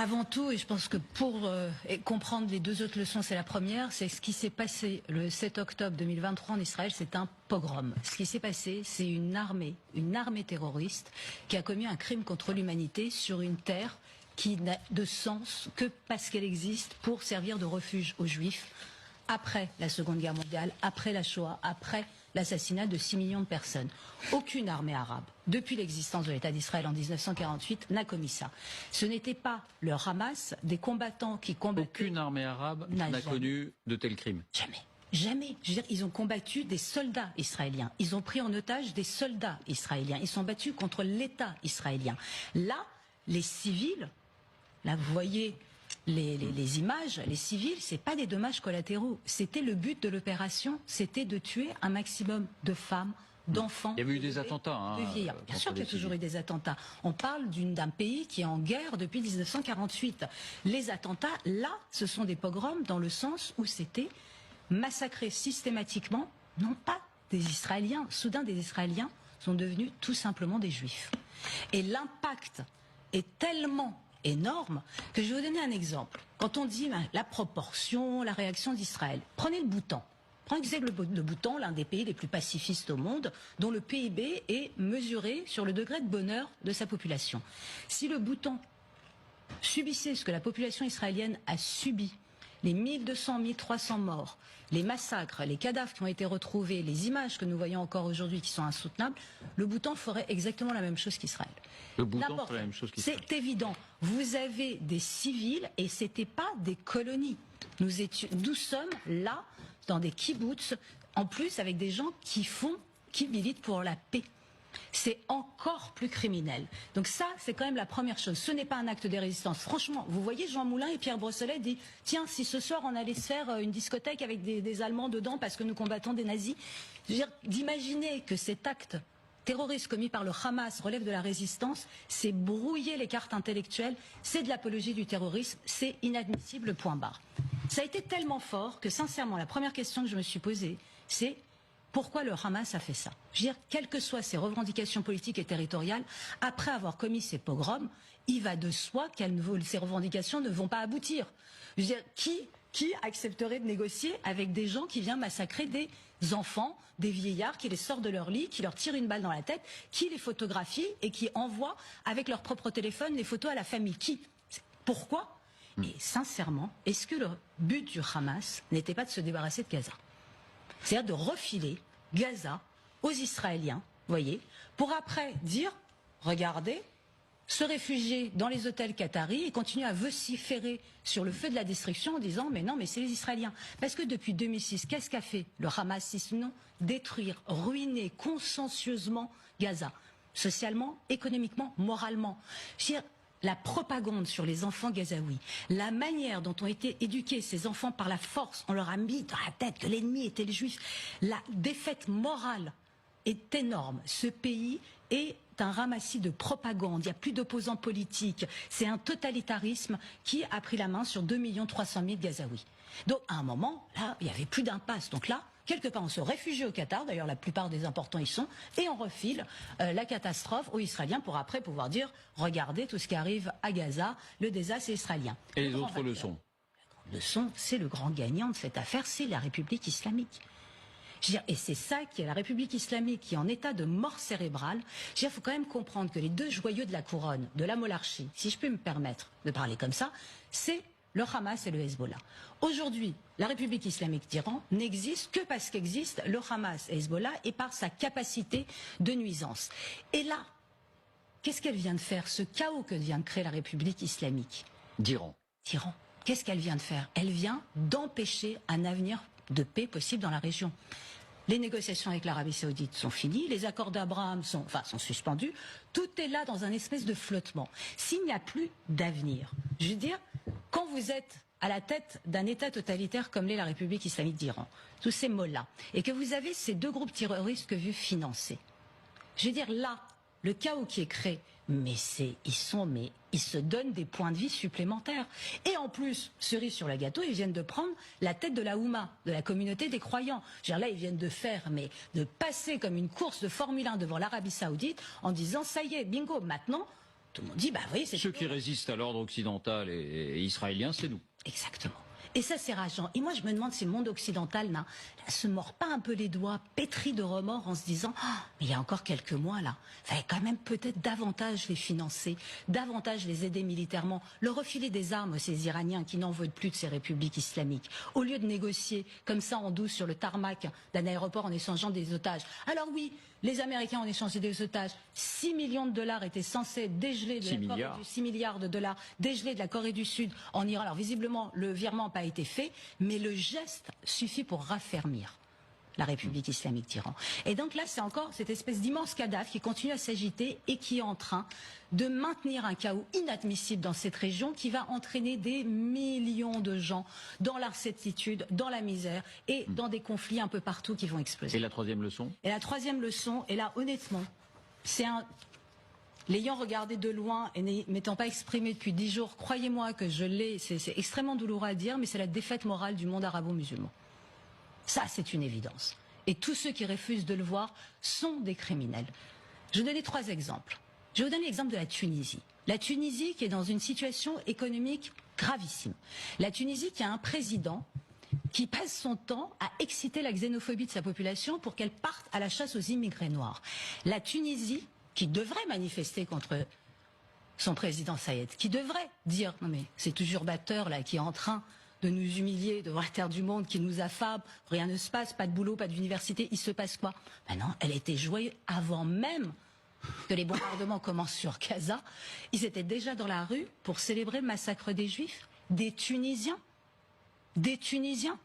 Avant tout, et je pense que pour comprendre les deux autres leçons, c'est la première, c'est ce qui s'est passé le 7 octobre 2023 en Israël, c'est un pogrom. Ce qui s'est passé, c'est une armée terroriste qui a commis un crime contre l'humanité sur une terre qui n'a de sens que parce qu'elle existe pour servir de refuge aux Juifs après la Seconde Guerre mondiale, après la Shoah, après l'assassinat de 6 millions de personnes. Aucune armée arabe, depuis l'existence de l'État d'Israël en 1948, n'a commis ça. Ce n'était pas le Hamas, des combattants qui combattaient... Aucune armée arabe n'a connu de tels crimes. Jamais. Jamais. Je veux dire, ils ont combattu des soldats israéliens. Ils ont pris en otage des soldats israéliens. Ils sont battus contre l'État israélien. Là, les civils, là vous voyez... Les images, les civils, c'est pas des dommages collatéraux. C'était le but de l'opération, c'était de tuer un maximum de femmes, d'enfants. Il y avait eu des attentats. De vieillards. Bien sûr qu'il y a toujours eu des attentats. On parle d'un pays qui est en guerre depuis 1948. Les attentats, là, ce sont des pogroms dans le sens où c'était massacrer systématiquement, non pas des Israéliens. Soudain, des Israéliens sont devenus tout simplement des Juifs. Et l'impact est tellement énorme que je vais vous donner un exemple. Quand on dit la proportion, la réaction d'Israël, prenez le Bhoutan. Prenez le Bhoutan, l'un des pays les plus pacifistes au monde, dont le PIB est mesuré sur le degré de bonheur de sa population. Si le Bhoutan subissait ce que la population israélienne a subi, les 1200, 1300 morts, les massacres, les cadavres qui ont été retrouvés, les images que nous voyons encore aujourd'hui qui sont insoutenables, le Bhoutan ferait exactement la même chose qu'Israël. Le Bhoutan ferait la même chose qu'Israël. C'est évident. Vous avez des civils et c'était pas des colonies. Nous sommes là, dans des kibboutz, en plus avec des gens qui militent pour la paix. C'est encore plus criminel. Donc ça, c'est quand même la première chose. Ce n'est pas un acte de résistance. Franchement, vous voyez Jean Moulin et Pierre Brossolet disent « Tiens, si ce soir on allait se faire une discothèque avec des Allemands dedans parce que nous combattons des nazis », je veux dire, d'imaginer que cet acte terroriste commis par le Hamas relève de la résistance, c'est brouiller les cartes intellectuelles, c'est de l'apologie du terrorisme, c'est inadmissible, point barre. Ça a été tellement fort que sincèrement, la première question que je me suis posée, c'est pourquoi le Hamas a fait ça? Je veux dire, quelles que soient ses revendications politiques et territoriales, après avoir commis ces pogroms, il va de soi que ces revendications ne vont pas aboutir. Je veux dire, qui accepterait de négocier avec des gens qui viennent massacrer des enfants, des vieillards, qui les sortent de leur lit, qui leur tirent une balle dans la tête, qui les photographient et qui envoient avec leur propre téléphone les photos à la famille? Qui? Pourquoi? Et sincèrement, est-ce que le but du Hamas n'était pas de se débarrasser de Gaza? C'est-à-dire de refiler Gaza aux Israéliens, voyez, pour après dire, regardez, se réfugier dans les hôtels qataris et continuer à vociférer sur le feu de la destruction en disant, mais non, mais c'est les Israéliens. Parce que depuis 2006, qu'est-ce qu'a fait le Hamas si sinon détruire, ruiner consciencieusement Gaza, socialement, économiquement, moralement? La propagande sur les enfants gazaouis, la manière dont ont été éduqués ces enfants par la force, on leur a mis dans la tête que l'ennemi était les Juifs. La défaite morale est énorme. Ce pays est un ramassis de propagande. Il n'y a plus d'opposants politiques. C'est un totalitarisme qui a pris la main sur 2 300 000 Gazaouis. Donc, à un moment, là, il n'y avait plus d'impasse. Donc là, quelque part, on se réfugie au Qatar. D'ailleurs, la plupart des importants y sont. Et on refile la catastrophe aux Israéliens pour après pouvoir dire, regardez tout ce qui arrive à Gaza, le désastre est israélien. Et les autres leçons? La leçon, c'est le grand gagnant de cette affaire, c'est la République islamique. Je veux dire, et c'est ça qui est la République islamique qui est en état de mort cérébrale. Je veux dire, il faut quand même comprendre que les deux joyaux de la couronne, de la monarchie, si je peux me permettre de parler comme ça, c'est le Hamas et le Hezbollah. Aujourd'hui, la République islamique d'Iran n'existe que parce qu'existe le Hamas et Hezbollah et par sa capacité de nuisance. Et là, qu'est-ce qu'elle vient de faire? Ce chaos que vient de créer la République islamique d'Iran. Qu'est-ce qu'elle vient de faire? Elle vient d'empêcher un avenir de paix possible dans la région. Les négociations avec l'Arabie Saoudite sont finies, les accords d'Abraham sont suspendus, tout est là dans un espèce de flottement. S'il n'y a plus d'avenir, je veux dire, quand vous êtes à la tête d'un État totalitaire comme l'est la République islamique d'Iran, tous ces mots-là, et que vous avez ces deux groupes terroristes que vous financez, je veux dire, là, le chaos qui est créé, mais ils se donnent des points de vie supplémentaires. Et en plus, cerise sur le gâteau, ils viennent de prendre la tête de la Oumma, de la communauté des croyants. Je veux dire, là, ils viennent de passer comme une course de Formule 1 devant l'Arabie Saoudite en disant, ça y est, bingo, maintenant, Tout le monde dit, bah oui, c'est... Ceux qui résistent à l'ordre occidental et israélien, c'est nous. Exactement. Et ça, c'est rageant. Et moi, je me demande si le monde occidental ne se mord pas un peu les doigts, pétri de remords, en se disant « Ah, mais il y a encore quelques mois, là, il fallait quand même peut-être davantage les financer, davantage les aider militairement, leur refiler des armes, ces Iraniens qui n'en veulent plus de ces républiques islamiques, au lieu de négocier comme ça en douce sur le tarmac d'un aéroport en échangeant des otages. » Alors oui, les Américains ont échangé des otages. 6 millions de dollars étaient censés dégeler de 6 milliards de dollars dégelés de la Corée du Sud en Iran. Alors visiblement, le virement n'a pas été fait, mais le geste suffit pour raffermir la République islamique d'Iran. Et donc là, c'est encore cette espèce d'immense Kadhafi qui continue à s'agiter et qui est en train de maintenir un chaos inadmissible dans cette région qui va entraîner des millions de gens dans l'incertitude, dans la misère et dans des conflits un peu partout qui vont exploser. Et la troisième leçon? Et la troisième leçon, et là, honnêtement, c'est un... L'ayant regardé de loin et ne m'étant pas exprimé depuis 10 jours, croyez-moi que je l'ai, c'est extrêmement douloureux à dire, mais c'est la défaite morale du monde arabo-musulman. Ça, c'est une évidence. Et tous ceux qui refusent de le voir sont des criminels. Je vais donner 3 exemples. Je vais vous donner l'exemple de la Tunisie. La Tunisie qui est dans une situation économique gravissime. La Tunisie qui a un président qui passe son temps à exciter la xénophobie de sa population pour qu'elle parte à la chasse aux immigrés noirs. La Tunisie qui devrait manifester contre son président Saïed, qui devrait dire « Non mais c'est toujours batteur là qui est en train de nous humilier devant la terre du monde, qui nous affable, rien ne se passe, pas de boulot, pas d'université, il se passe quoi ?» Ben non, elle était jouée avant même que les bombardements commencent sur Gaza. Ils étaient déjà dans la rue pour célébrer le massacre des Juifs, des Tunisiens. Des Tunisiens.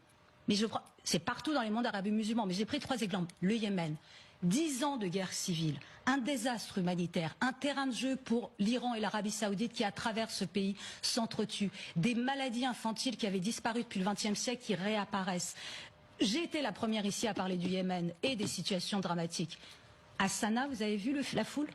Mais je crois, c'est partout dans les mondes arabes et musulmans. Mais j'ai pris 3 exemples. Le Yémen, 10 ans de guerre civile, un désastre humanitaire, un terrain de jeu pour l'Iran et l'Arabie Saoudite qui, à travers ce pays, s'entretuent, des maladies infantiles qui avaient disparu depuis le XXe siècle qui réapparaissent. J'ai été la première ici à parler du Yémen et des situations dramatiques. À Sanaa, vous avez vu la foule?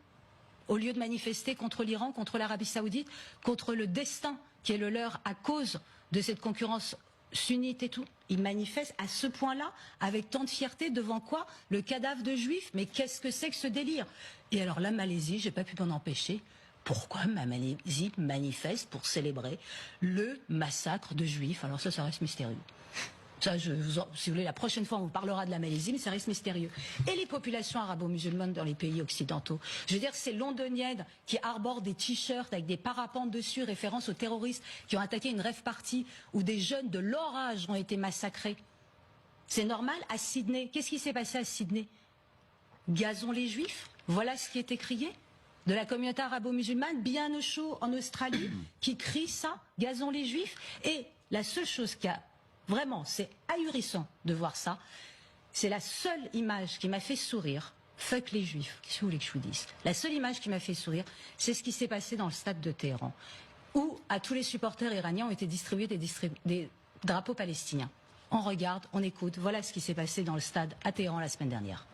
Au lieu de manifester contre l'Iran, contre l'Arabie Saoudite, contre le destin qui est le leur à cause de cette concurrence sunnite et tout. Ils manifestent à ce point-là, avec tant de fierté, devant quoi? Le cadavre de juifs. Mais qu'est-ce que c'est que ce délire? Et alors la Malaisie, j'ai pas pu m'en empêcher. Pourquoi ma Malaisie manifeste pour célébrer le massacre de juifs? Alors ça reste mystérieux. Ça, si vous voulez, la prochaine fois, on vous parlera de la Malaisie, mais ça reste mystérieux. Et les populations arabo-musulmanes dans les pays occidentaux. Je veux dire, ces londoniennes qui arborent des t-shirts avec des parapentes dessus, référence aux terroristes qui ont attaqué une rave party où des jeunes de leur âge ont été massacrés. C'est normal à Sydney. Qu'est-ce qui s'est passé à Sydney? Gazons les juifs. Voilà ce qui est écrié de la communauté arabo-musulmane, bien au chaud en Australie, qui crie ça, gazons les juifs. Et la seule chose qui a vraiment, c'est ahurissant de voir ça. C'est la seule image qui m'a fait sourire. Fuck les juifs. Qu'est-ce que vous voulez que je vous dise? La seule image qui m'a fait sourire, c'est ce qui s'est passé dans le stade de Téhéran, où à tous les supporters iraniens ont été distribués des drapeaux palestiniens. On regarde, on écoute. Voilà ce qui s'est passé dans le stade à Téhéran la semaine dernière.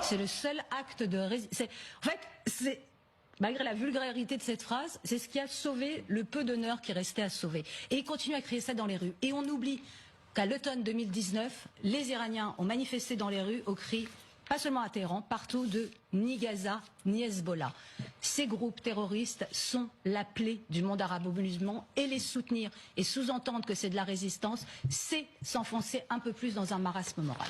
C'est le seul acte de résistance. En fait, malgré la vulgarité de cette phrase, c'est ce qui a sauvé le peu d'honneur qui restait à sauver. Et ils continuent à crier ça dans les rues. Et on oublie qu'à l'automne 2019, les Iraniens ont manifesté dans les rues au cri, pas seulement à Téhéran, partout de ni Gaza, ni Hezbollah. Ces groupes terroristes sont la plaie du monde arabo-musulman et les soutenir et sous-entendre que c'est de la résistance, c'est s'enfoncer un peu plus dans un marasme moral.